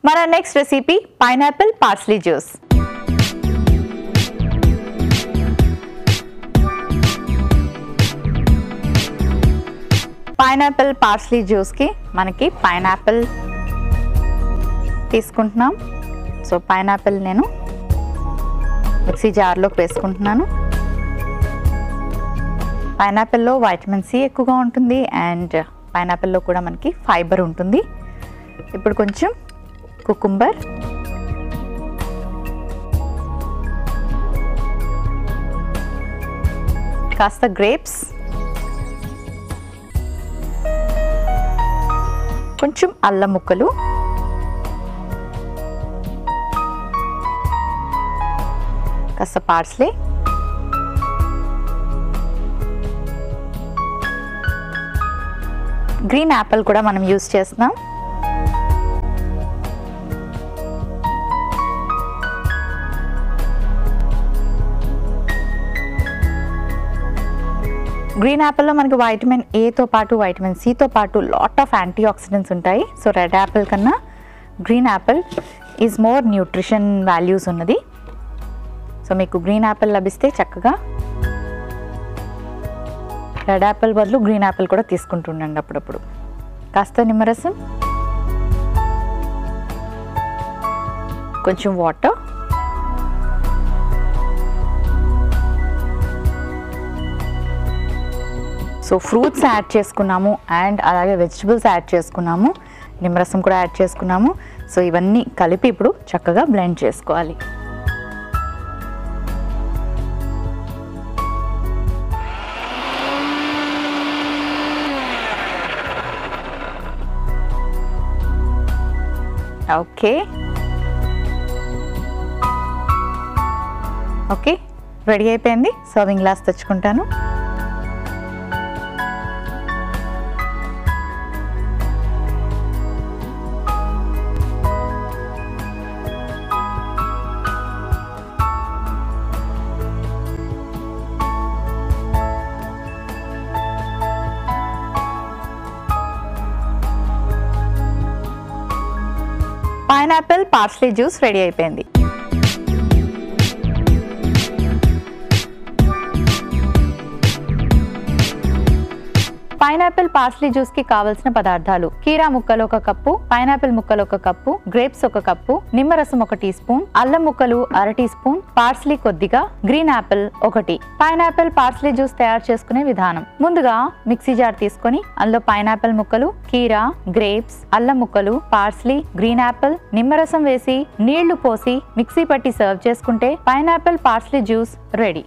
మన next recipe pineapple parsley juice. Pineapple parsley జ్యూస్కి మనకి పైనాపిల్ తీసుకుంటున్నాం. సో పైనాపిల్ నేను మిక్సీ జార్లోకి వేసుకుంటున్నాను. పైనాపిల్లో వైటమిన్ సి ఎక్కువగా ఉంటుంది అండ్ పైనాపిల్లో కూడా మనకి ఫైబర్ ఉంటుంది. ఇప్పుడు కొంచెం కుకుంబర్, కాస్త గ్రేప్స్, కొంచెం అల్లం ముక్కలు, కాస్త పార్స్లీ, గ్రీన్ యాపిల్ కూడా మనం యూజ్ చేస్తున్నాం. గ్రీన్ యాపిల్లో మనకి వైటమిన్ ఏతో పాటు వైటమిన్ సితో పాటు లాట్ ఆఫ్ యాంటీ ఆక్సిడెంట్స్ ఉంటాయి. సో రెడ్ యాపిల్ కన్నా green Apple is more nutrition values ఉన్నది. సో మీకు గ్రీన్ యాపిల్ లభిస్తే చక్కగా రెడ్ యాపిల్ బదులు గ్రీన్ యాపిల్ కూడా తీసుకుంటుండండి అప్పుడప్పుడు. కాస్త నిమ్మరసం, కొంచెం వాటర్, సో ఫ్రూట్స్ యాడ్ చేసుకున్నాము అండ్ అలాగే వెజిటబుల్స్ యాడ్ చేసుకున్నాము, నిమ్మరసం కూడా యాడ్ చేసుకున్నాము. సో ఇవన్నీ కలిపి ఇప్పుడు చక్కగా బ్లెండ్ చేసుకోవాలి. ఓకే ఓకే రెడీ అయిపోయింది. సర్వింగ్ గ్లాస్ తెచ్చుకుంటాను. పైనాపిల్ పార్స్లీ జ్యూస్ రెడీ అయిపోయింది. పైనాపిల్ పార్స్లీ జ్యూస్ కి కావలసిన పదార్థాలు: కీరా ముక్కలు 1 కప్పు, పైనాపిల్ ముక్కలు 1 కప్పు, గ్రేప్స్ 1 కప్పు, నిమ్మరసం 1 టీ స్పూన్, అల్లం ముక్కలు 1/2 టీ స్పూన్, పార్స్లీ కొద్దిగా, green Apple 1. Pineapple parsley juice తయారు చేసుకునే విధానం: ముందుగా మిక్సీ జార్ తీసుకొని అందులో పైనాపిల్ ముక్కలు, కీరా, గ్రేప్స్, అల్లం ముక్కలు, పార్స్లీ, గ్రీన్ యాపిల్, నిమ్మరసం వేసి నీళ్లు పోసి మిక్సీ పట్టి సర్వ్ చేసుకుంటే పైనాపిల్ పార్స్లీ జ్యూస్ రెడీ.